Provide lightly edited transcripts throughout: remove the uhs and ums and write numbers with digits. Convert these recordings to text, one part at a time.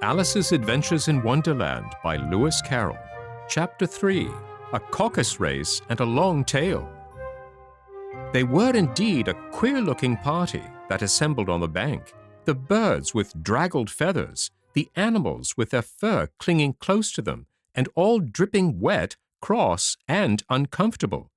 Alice's Adventures in Wonderland by Lewis Carroll. Chapter 3. A Caucus-Race and a Long Tail. They were indeed a queer-looking party that assembled on the bank, the birds with draggled feathers, the animals with their fur clinging close to them, and all dripping wet, cross, and uncomfortable.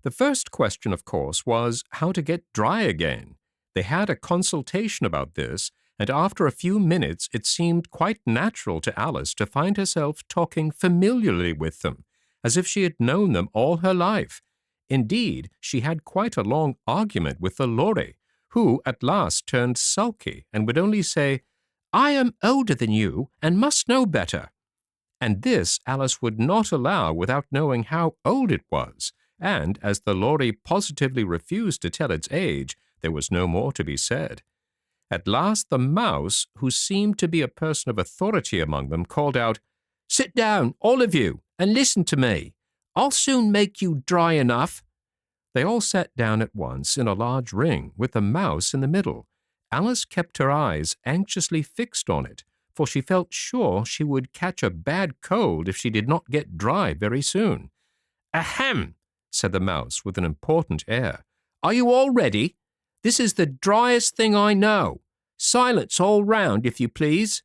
The first question, of course, was how to get dry again. They had a consultation about this, and after a few minutes it seemed quite natural to Alice to find herself talking familiarly with them, as if she had known them all her life. Indeed, she had quite a long argument with the Lorry, who at last turned sulky and would only say, "I am older than you and must know better." And this Alice would not allow without knowing how old it was, and as the Lorry positively refused to tell its age, there was no more to be said. At last the Mouse, who seemed to be a person of authority among them, called out, "Sit down, all of you, and listen to me. I'll soon make you dry enough." They all sat down at once in a large ring, with the Mouse in the middle. Alice kept her eyes anxiously fixed on it, for she felt sure she would catch a bad cold if she did not get dry very soon. "Ahem!" said the Mouse with an important air. "Are you all ready? This is the driest thing I know. Silence all round, if you please."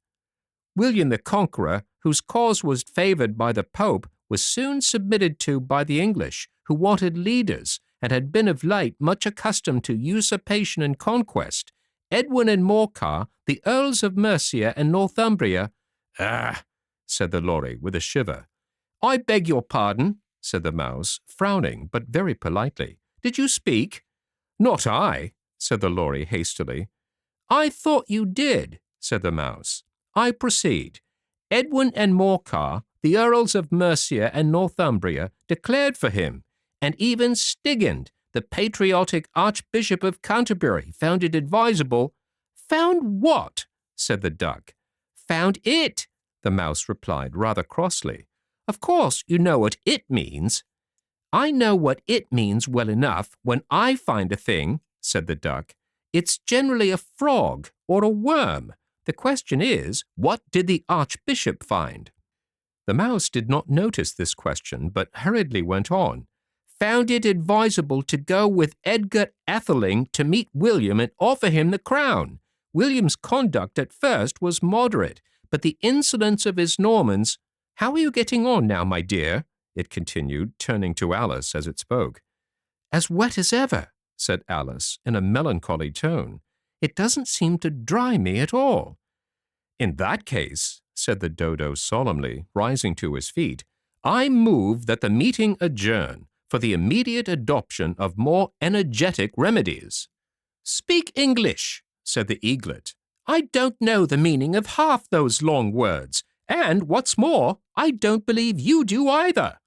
William the Conqueror, whose cause was favoured by the Pope, was soon submitted to by the English, who wanted leaders, and had been of late much accustomed to usurpation and conquest. Edwin and Morcar, the Earls of Mercia and Northumbria— "Ah," said the Lorry with a shiver. "I beg your pardon," said the Mouse, frowning, but very politely. "Did you speak?" "Not I," said the Lorry hastily. "I thought you did," said the Mouse. "I proceed. Edwin and Morcar, the Earls of Mercia and Northumbria, declared for him, and even Stigand, the patriotic Archbishop of Canterbury, found it advisable—" "Found what?" said the Duck. "Found it," the Mouse replied rather crossly. "Of course you know what it means." "I know what it means well enough when I find a thing," said the Duck. "It's generally a frog or a worm. The question is, what did the Archbishop find?" The Mouse did not notice this question, but hurriedly went on. "Found it advisable to go with Edgar Atheling to meet William and offer him the crown. William's conduct at first was moderate, but the insolence of his Normans— How are you getting on now, my dear?" it continued, turning to Alice as it spoke. "As wet as ever," said Alice in a melancholy tone. "It doesn't seem to dry me at all." "In that case," said the Dodo solemnly, rising to his feet, "I move that the meeting adjourn for the immediate adoption of more energetic remedies." "Speak English," said the Eaglet. "I don't know the meaning of half those long words, and, what's more, I don't believe you do either."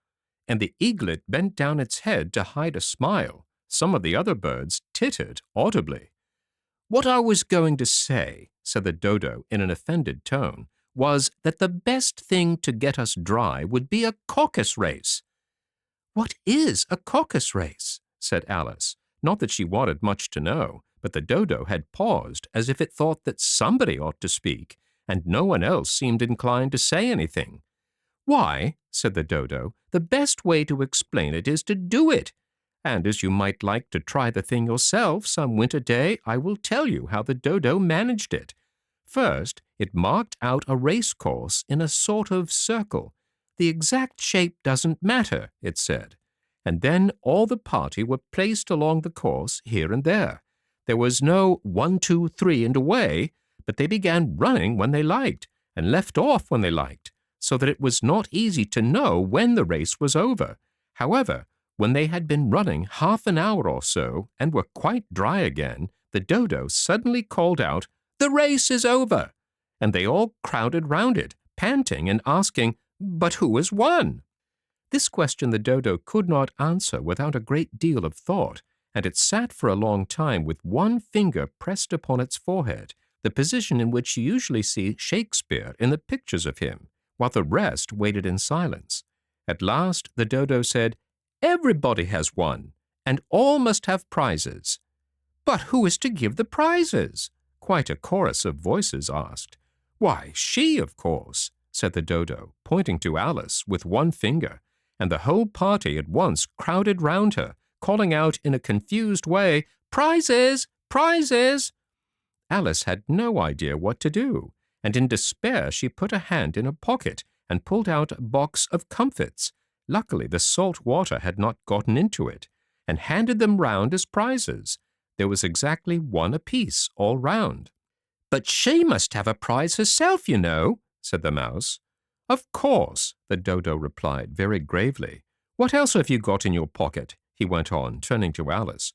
And the Eaglet bent down its head to hide a smile. Some of the other birds tittered audibly. "What I was going to say," said the Dodo in an offended tone, "was that the best thing to get us dry would be a caucus-race." "What is a caucus-race?" said Alice. Not that she wanted much to know, but the Dodo had paused as if it thought that somebody ought to speak, and no one else seemed inclined to say anything. "Why," said the Dodo, "the best way to explain it is to do it. And as you might like to try the thing yourself some winter day, I will tell you how the Dodo managed it. First, it marked out a race course in a sort of circle. The exact shape doesn't matter, it said. And then all the party were placed along the course here and there. There was no 1, 2, 3 and away, but they began running when they liked, and left off when they liked, so that it was not easy to know when the race was over. However, when they had been running half an hour or so, and were quite dry again, the Dodo suddenly called out, 'The race is over!' And they all crowded round it, panting and asking, 'But who has won?' This question the Dodo could not answer without a great deal of thought, and it sat for a long time with one finger pressed upon its forehead, the position in which you usually see Shakespeare in the pictures of him, while the rest waited in silence. At last the Dodo said, 'Everybody has won, and all must have prizes.' 'But who is to give the prizes?' quite a chorus of voices asked. "Why, she, of course," said the dodo, pointing to Alice with one finger, and the whole party at once crowded round her, calling out in a confused way, "Prizes! Prizes!" Alice had no idea what to do, and in despair she put a hand in her pocket and pulled out a box of comfits. Luckily the salt water had not gotten into it, and handed them round as prizes. There was exactly one apiece all round. "But she must have a prize herself, you know," said the mouse. "Of course," the dodo replied very gravely. "What else have you got in your pocket?" he went on, turning to Alice.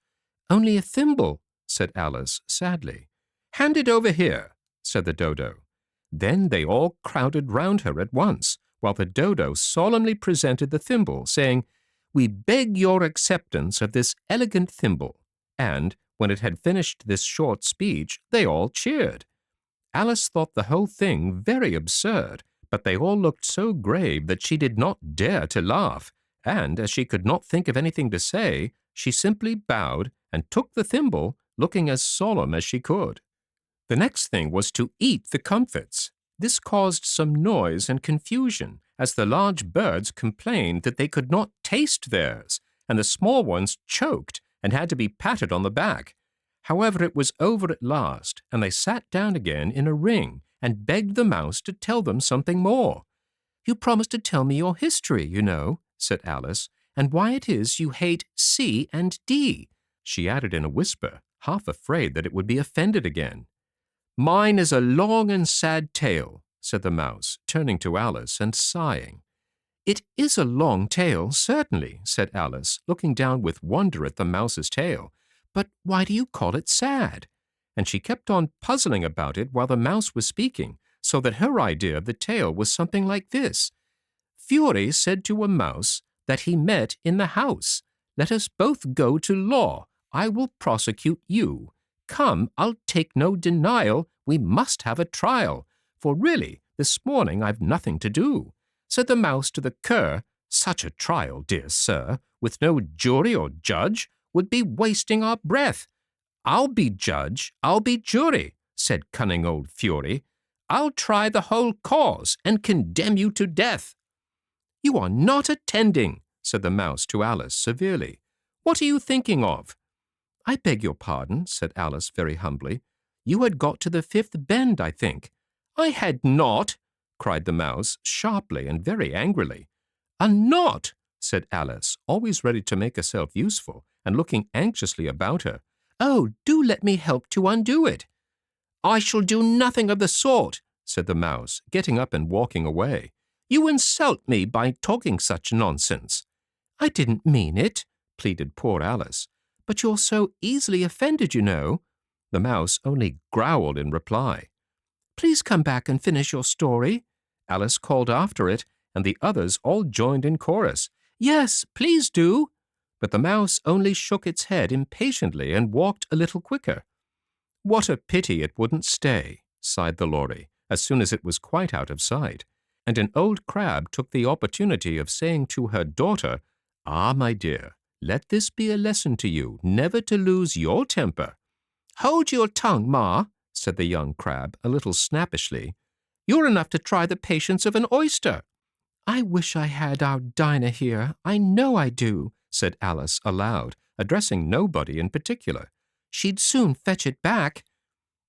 "Only a thimble," said Alice sadly. "Hand it over here," said the dodo. Then they all crowded round her at once, while the dodo solemnly presented the thimble, saying, "We beg your acceptance of this elegant thimble." And when it had finished this short speech, they all cheered. Alice thought the whole thing very absurd, but they all looked so grave that she did not dare to laugh, and as she could not think of anything to say, she simply bowed and took the thimble, looking as solemn as she could. The next thing was to eat the comfits. This caused some noise and confusion, as the large birds complained that they could not taste theirs, and the small ones choked and had to be patted on the back. However, it was over at last, and they sat down again in a ring and begged the mouse to tell them something more. "You promised to tell me your history, you know," said Alice, "and why it is you hate C and D," she added in a whisper, half afraid that it would be offended again. "Mine is a long and sad tale," said the mouse, turning to Alice and sighing. "It is a long tale, certainly," said Alice, looking down with wonder at the mouse's tail. "But why do you call it sad?" And she kept on puzzling about it while the mouse was speaking, so that her idea of the tale was something like this. "Fury said to a mouse that he met in the house, 'Let us both go to law. I will prosecute you. Come, I'll take no denial. We must have a trial. For really, this morning I've nothing to do.' Said the mouse to the cur, 'Such a trial, dear sir, with no jury or judge, would be wasting our breath.' 'I'll be judge, I'll be jury,' said cunning old Fury. 'I'll try the whole cause and condemn you to death.' 'You are not attending,' said the mouse to Alice severely. 'What are you thinking of?' 'I beg your pardon,' said Alice very humbly. 'You had got to the fifth bend, I think.' 'I had not,' cried the mouse, sharply and very angrily. 'A knot,' said Alice, always ready to make herself useful, and looking anxiously about her. 'Oh, do let me help to undo it.' 'I shall do nothing of the sort,' said the mouse, getting up and walking away. 'You insult me by talking such nonsense.' 'I didn't mean it,' pleaded poor Alice. 'But you're so easily offended, you know.' The mouse only growled in reply. 'Please come back and finish your story,' Alice called after it, and the others all joined in chorus. 'Yes, please do.' But the mouse only shook its head impatiently and walked a little quicker. 'What a pity it wouldn't stay,' sighed the lory, as soon as it was quite out of sight. And an old crab took the opportunity of saying to her daughter, 'Ah, my dear, let this be a lesson to you never to lose your temper.' 'Hold your tongue, Ma,' said the young crab, a little snappishly. 'You're enough to try the patience of an oyster.' 'I wish I had our Dinah here, I know I do,' said Alice aloud, addressing nobody in particular. 'She'd soon fetch it back.'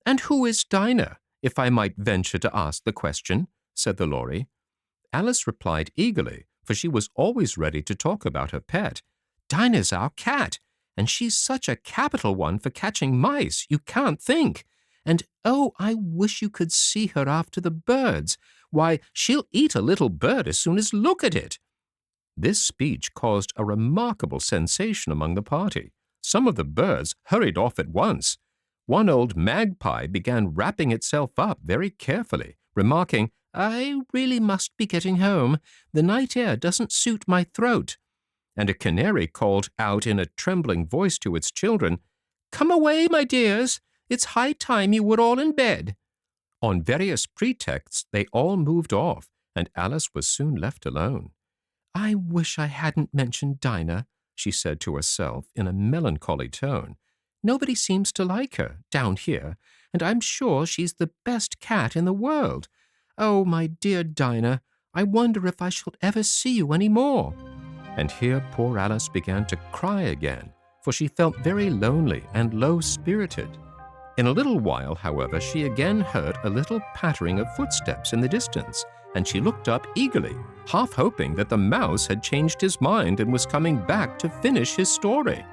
'And who is Dinah, if I might venture to ask the question?' said the lory. Alice replied eagerly, for she was always ready to talk about her pet. 'Dinah's our cat, and she's such a capital one for catching mice, you can't think. And, oh, I wish you could see her after the birds. Why, she'll eat a little bird as soon as look at it.' This speech caused a remarkable sensation among the party. Some of the birds hurried off at once. One old magpie began wrapping itself up very carefully, remarking, 'I really must be getting home. The night air doesn't suit my throat.' And a canary called out in a trembling voice to its children, 'Come away, my dears. It's high time you were all in bed.' On various pretexts, they all moved off, and Alice was soon left alone. 'I wish I hadn't mentioned Dinah,' she said to herself in a melancholy tone. 'Nobody seems to like her, down here, and I'm sure she's the best cat in the world. Oh, my dear Dinah, I wonder if I shall ever see you any more." And here poor Alice began to cry again, for she felt very lonely and low-spirited. In a little while, however, she again heard a little pattering of footsteps in the distance, and she looked up eagerly, half hoping that the mouse had changed his mind and was coming back to finish his story.